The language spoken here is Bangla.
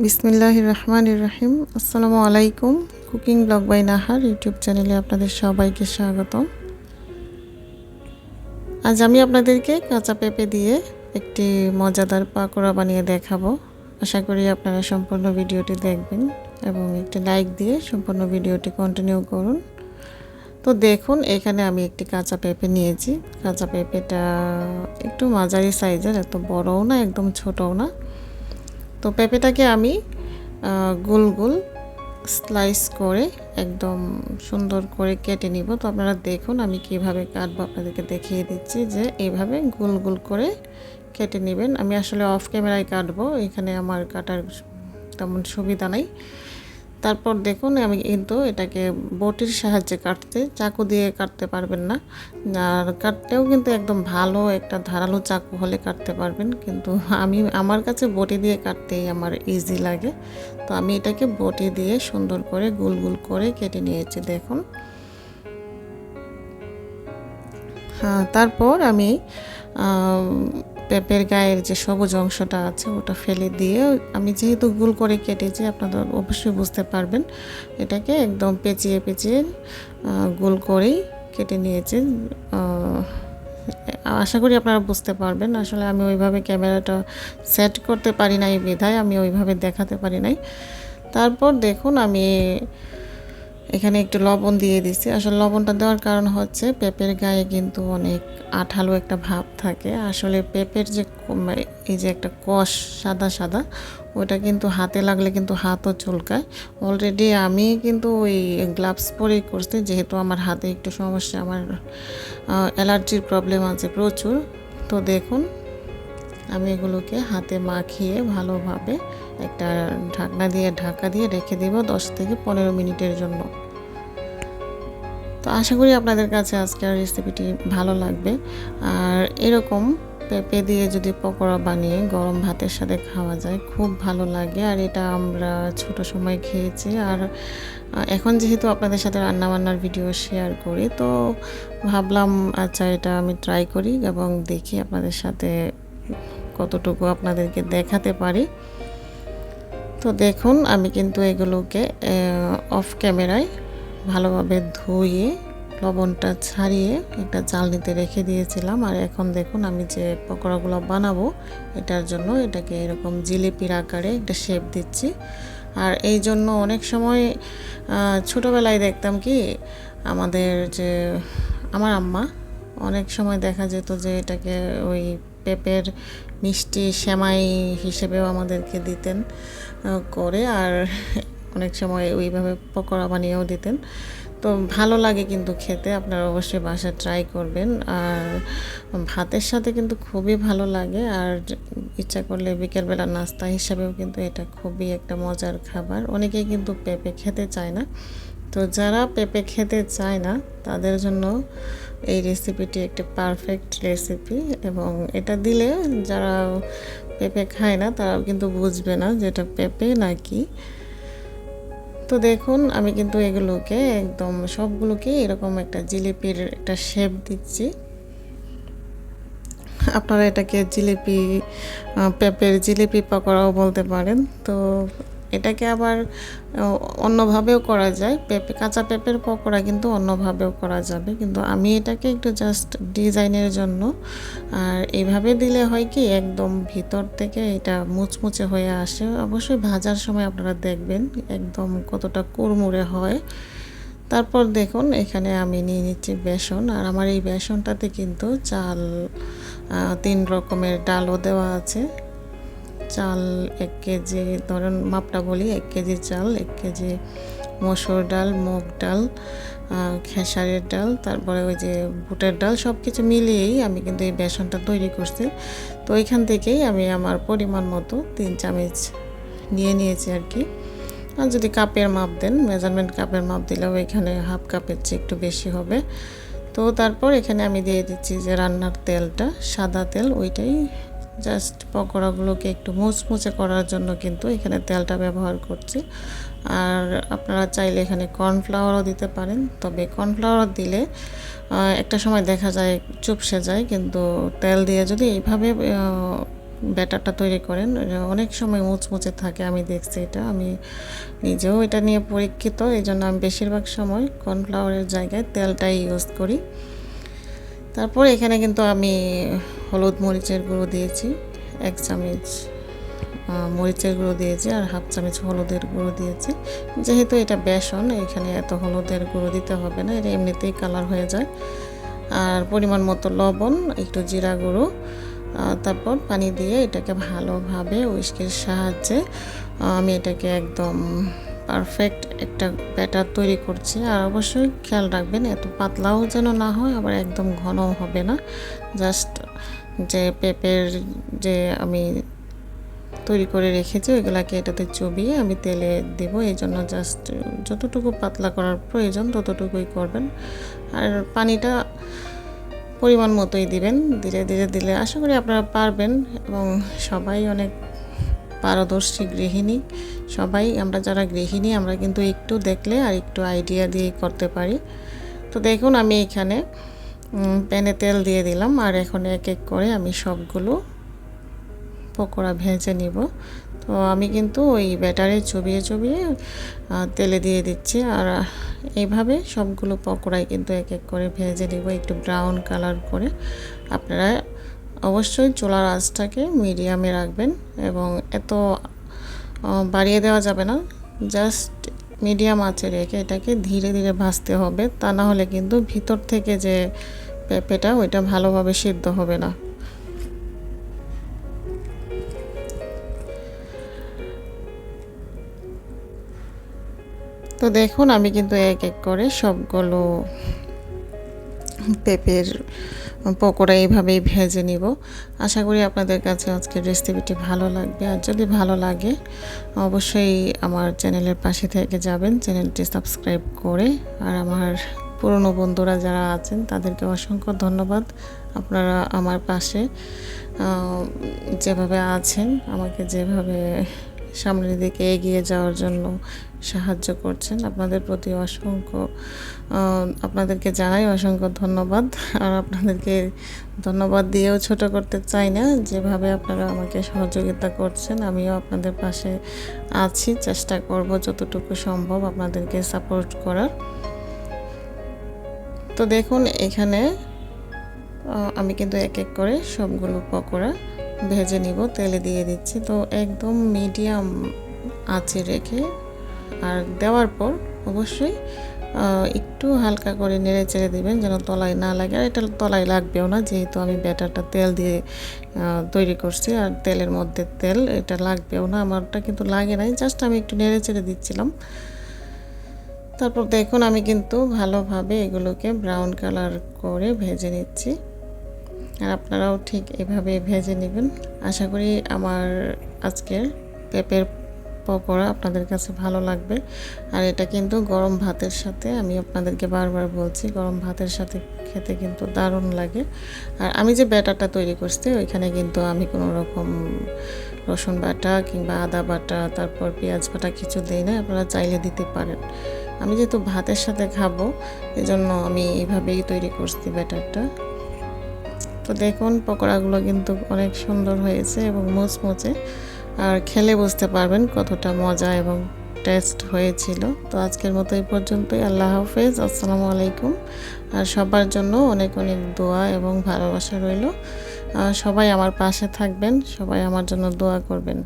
বিসমিল্লাহির রহমানির রহিম। আসসালামু আলাইকুম। Cooking blog by Nahar YouTube চ্যানেলে আপনাদের সবাইকে স্বাগতম। আজ আমি আপনাদেরকে কাঁচা পেঁপে দিয়ে একটি মজাদার পাকোড়া বানিয়ে দেখাবো। আশা করি আপনারা সম্পূর্ণ ভিডিওটি দেখবেন এবং একটি লাইক দিয়ে সম্পূর্ণ ভিডিওটি কন্টিনিউ করুন। তো দেখুন, এখানে আমি একটি কাঁচা পেঁপে নিয়েছি। কাঁচা পেঁপেটা একটু মাঝারি সাইজের, এত বড়ও না একদম ছোটও না। তো পেঁপেটাকে আমি গোল গোল স্লাইস করে একদম সুন্দর করে কেটে নিব। তো আপনারা দেখুন আমি কিভাবে কাটবো, আপনাদেরকে দেখিয়ে দিচ্ছি যে এইভাবে গোল গোল করে কেটে নেবেন। আমি আসলে অফ ক্যামেরায় কাটবো, এখানে আমার কাটার তেমন সুবিধা নাই। তারপর দেখুন আমি কিন্তু এটাকে বটির সাহায্যে কাটতে, চাকু দিয়ে কাটতে পারবেন না। আর কাটতেও কিন্তু একদম ভালো একটা ধারালো চাকু হলে কাটতে পারবেন, কিন্তু আমার কাছে বটি দিয়ে কাটতেই আমার ইজি লাগে। তো আমি এটাকে বটি দিয়ে সুন্দর করে গোল গোল করে কেটে নিয়েছি দেখুন। হ্যাঁ, তারপর আমি পেঁপের গায়ের যে সবুজ অংশটা আছে ওটা ফেলে দিয়ে, আমি যেহেতু গোল করে কেটেছি আপনারা অবশ্যই বুঝতে পারবেন, এটাকে একদম পেঁচিয়ে পেঁচিয়ে গোল করেই কেটে নিয়েছি। আশা করি আপনারা বুঝতে পারবেন। আসলে আমি ওইভাবে ক্যামেরাটা সেট করতে পারি নাই বিধায় আমি ওইভাবে দেখাতে পারি নাই। তারপর দেখুন আমি এখানে একটু লবণ দিয়ে দিচ্ছি। আসলে লবণটা দেওয়ার কারণ হচ্ছে পেঁপের গায়ে কিন্তু অনেক আঠালো একটা ভাব থাকে। আসলে পেঁপের যে এই যে একটা কষ সাদা সাদা, ওটা কিন্তু হাতে লাগলে কিন্তু হাতও চুলকায়। অলরেডি আমি কিন্তু ওই গ্লাভস পরেই করছি, যেহেতু আমার হাতে একটু সমস্যা, আমার অ্যালার্জির প্রবলেম আছে প্রচুর। তো দেখুন আমি এগুলোকে হাতে মাখিয়ে ভালোভাবে একটা ঢাকনা দিয়ে ঢাকা দিয়ে রেখে দেব 10 থেকে 15 মিনিটের জন্য। তো আশা করি আপনাদের কাছে আজকের রেসিপিটি ভালো লাগবে। আর এরকম পেঁপে দিয়ে যদি পকোড়া বানিয়ে গরম ভাতের সাথে খাওয়া যায় খুব ভালো লাগে। আর এটা আমরা ছোট সময় খেয়েছি। আর এখন যেহেতু আপনাদের সাথে রান্নাবান্নার ভিডিও শেয়ার করি, তো ভাবলাম আচ্ছা এটা আমি ট্রাই করি এবং দেখি আপনাদের সাথে কতটুকু আপনাদেরকে দেখাতে পারি। তো দেখুন আমি কিন্তু এগুলোকে অফ ক্যামেরায় ভালোভাবে ধুয়ে লবণটা ছাড়িয়ে একটা চালনিতে রেখে দিয়েছিলাম। আর এখন দেখুন আমি যে পকোড়াগুলো বানাবো এটার জন্য এটাকে এরকম জিলিপির আকারে একটা শেপ দিচ্ছি। আর এই জন্য অনেক সময় ছোটোবেলায় দেখতাম কি আমাদের যে আমার আম্মা অনেক সময় দেখা যেত যে এটাকে ওই পেঁপের মিষ্টি সেমাই হিসেবেও আমাদেরকে দিতেন করে, আর অনেক সময় ওইভাবে পকোড়া বানিয়েও দিতেন। তো ভালো লাগে কিন্তু খেতে, আপনারা অবশ্যই বাসায় ট্রাই করবেন। আর ভাতের সাথে কিন্তু খুবই ভালো লাগে। আর ইচ্ছা করলে বিকেলবেলা নাস্তা হিসাবেও কিন্তু এটা খুবই একটা মজার খাবার। অনেকেই কিন্তু পেঁপে খেতে চায় না, তো যারা পেঁপে খেতে চায় না তাদের জন্য এই রেসিপিটি একটা পারফেক্ট রেসিপি। এবং এটা দিলে যারা পেঁপে খায় না তারাও কিন্তু বুঝবে না যে এটা পেঁপে নাকি। তো দেখুন আমি কিন্তু এগুলোকে একদম সবগুলোকে এরকম একটা জিলিপির একটা শেপ দিচ্ছি। আপনারা এটাকে জিলিপি, পেঁপের জিলিপি পকোড়াও বলতে পারেন। তো এটাকে আবার অন্যভাবেও করা যায়, কাঁচা পেঁপের পকোড়া কিন্তু অন্যভাবেও করা যাবে, কিন্তু আমি এটাকে একটু জাস্ট ডিজাইনের জন্য। আর এইভাবে দিলে হয় কি একদম ভিতর থেকে এটা মুচমুচে হয়ে আসে। অবশ্যই ভাজার সময় আপনারা দেখবেন একদম কতটা কুড়মুড়ে হয়। তারপর দেখুন এখানে আমি নিয়ে নিচ্ছি বেসন। আর আমার এই বেসনটাতে কিন্তু চাল 3 রকমের ডালও দেওয়া আছে। চাল 1 কেজি, ধরুন মাপটা বলি, 1 কেজি চাল, 1 কেজি মসুর ডাল, মুগ ডাল, খেসারির ডাল, তারপরে ওই যে বুটের ডাল, সব কিছু মিলিয়েই আমি কিন্তু এই বেসনটা তৈরি করছি। তো এখান থেকেই আমি আমার পরিমাণ মতো 3 চামচ নিয়ে নিয়েছি আর কি। আর যদি কাপের মাপ দেন, মেজারমেন্ট কাপের মাপ দিলেও এখানে হাফ কাপের চেয়ে একটু বেশি হবে। তো তারপর এখানে আমি দিয়ে দিচ্ছি যে রান্নার তেলটা, সাদা তেল, ওইটাই জাস্ট পকোড়াগুলোকে একটু মুচমুচে করার জন্য কিন্তু এখানে তেলটা ব্যবহার করছি। আর আপনারা চাইলে এখানে কর্নফ্লাওয়ারও দিতে পারেন, তবে কর্নফ্লাওয়ার দিলে একটা সময় দেখা যায় চুপসে যায়, কিন্তু তেল দিয়ে যদি এইভাবে ব্যাটারটা তৈরি করেন অনেক সময় মুচমুচে থাকে। আমি দেখছি এটা, আমি নিজেও এটা নিয়ে পরীক্ষিত। এই জন্য আমি বেশিরভাগ সময় কর্নফ্লাওয়ারের জায়গায় তেলটাই ইউজ করি। তারপর এখানে কিন্তু আমি হলুদ মরিচের গুঁড়ো দিয়েছি, 1 চামচ মরিচের গুঁড়ো দিয়েছি আর 1/2 চামচ হলুদের গুঁড়ো দিয়েছি। যেহেতু এটা বেসন, এখানে এত হলুদের গুঁড়ো দিতে হবে না, এটা এমনিতেই কালার হয়ে যায়। আর পরিমাণ মতো লবণ, একটু জিরা গুঁড়ো, তারপর পানি দিয়ে এটাকে ভালোভাবে উইস্কের সাহায্যে আমি এটাকে একদম পারফেক্ট একটা ব্যাটার তৈরি করছি। আর অবশ্যই খেয়াল রাখবেন এত পাতলাও যেন না হয়, আবার একদম ঘনও হবে না। জাস্ট যে পেঁপের যে আমি তৈরি করে রেখেছি ওইগুলাকে এটাতে চুবিয়ে আমি তেলে দেব। এই জন্য জাস্ট যতটুকু পাতলা করার প্রয়োজন ততটুকুই করবেন। আর পানিটা পরিমাণ মতোই দিবেন, ধীরে ধীরে দিলে আশা করি আপনারা পারবেন। এবং সবাই অনেক পারদর্শী গৃহিণী, সবাই আমরা যারা গৃহিণী আমরা কিন্তু একটু দেখলে আর একটু আইডিয়া দিয়ে করতে পারি। তো দেখুন আমি এখানে প্যানে তেল দিয়ে দিলাম, আর এখন এক এক করে আমি সবগুলো পকোড়া ভেজে নিব। তো আমি কিন্তু ওই ব্যাটারে চবিয়ে চবিয়ে তেলে দিয়ে দিচ্ছি। আর এইভাবে সবগুলো পকোড়াই কিন্তু এক এক করে ভেজে নিব একটু ব্রাউন কালার করে। আপনারা অবশ্যই চুলার আঁচটাকে মিডিয়ামে রাখবেন এবং এত বাড়িয়ে দেওয়া যাবে না, জাস্ট মিডিয়াম আঁচে রেখে এটাকে ধীরে ধীরে ভাজতে হবে। তা না হলে কিন্তু ভিতর থেকে যে পেঁপেটা ওইটা ভালোভাবে সিদ্ধ হবে না। তো দেখুন আমি কিন্তু এক এক করে সবগুলো পেঁপের পকোড়া এইভাবেই ভেজে নিব। আশা করি আপনাদের কাছে আজকের রেসিপিটি ভালো লাগবে। আর যদি ভালো লাগে অবশ্যই আমার চ্যানেলের পাশে থেকে যাবেন, চ্যানেলটি সাবস্ক্রাইব করে। আর আমার পুরনো বন্ধুরা যারা আছেন তাদেরকে অসংখ্য ধন্যবাদ। আপনারা আমার পাশে যেভাবে আছেন, আমাকে যেভাবে সামনের দিকে এগিয়ে যাওয়ার জন্য সাহায্য করছেন, আপনাদের প্রতি আপনাদেরকে জানাই অসংখ্য ধন্যবাদ। আর আপনাদেরকে ধন্যবাদ দিয়েও ছোট করতে চাই না, যেভাবে আপনারা আমাকে সহযোগিতা করছেন আমিও আপনাদের পাশে আছি, চেষ্টা করব যতটুকু সম্ভব আপনাদেরকে সাপোর্ট করার। তো দেখুন এখানে আমি কিন্তু এক এক করে সবগুলো পকোড়া ভেজে নিব, তেলে দিয়ে দিচ্ছি। তো একদম মিডিয়াম আঁচে রেখে, আর দেওয়ার পর অবশ্যই একটু হালকা করে নেড়ে চেড়ে দিবেন যেন তলায় না লাগে। আর এটা তলায় লাগবেও না, যেহেতু আমি ব্যাটারটা তেল দিয়ে তৈরি করছি আর তেলের মধ্যে তেল, এটা লাগবেও না। আমারটা কিন্তু লাগে নাই, জাস্ট আমি একটু নেড়ে চেড়ে দিচ্ছিলাম। তারপর দেখুন আমি কিন্তু ভালোভাবে এগুলোকে ব্রাউন কালার করে ভেজে নিচ্ছি। আর আপনারাও ঠিক এভাবে ভেজে নেবেন। আশা করি আমার আজকের পেঁপের পকোড়া আপনাদের কাছে ভালো লাগবে। আর এটা কিন্তু গরম ভাতের সাথে, আমি আপনাদেরকে বারবার বলছি, গরম ভাতের সাথে খেতে কিন্তু দারুণ লাগে। আর আমি যে ব্যাটারটা তৈরি করছি ওইখানে কিন্তু আমি কোনো রকম রসুন বাটা কিংবা আদা বাটা তারপর পেঁয়াজ বাটা কিছু দিই না, আপনারা চাইলে দিতে পারেন। আমি যেহেতু ভাতের সাথে খাবো এজন্য আমি এইভাবেই তৈরি করছি ব্যাটারটা। তো দেখুন পকোড়াগুলো কিন্তু অনেক সুন্দর হয়েছে এবং মুচমুচে, আর খেলে বুঝতে পারবেন কতটা মজা এবং টেস্ট হয়েছিল। তো আজকের মতো এই পর্যন্তই। আল্লাহ হাফেজ, আসসালামু আলাইকুম। আর সবার জন্য অনেক অনেক দোয়া এবং ভালোবাসা রইল। সবাই আমার পাশে থাকবেন, সবাই আমার জন্য দোয়া করবেন।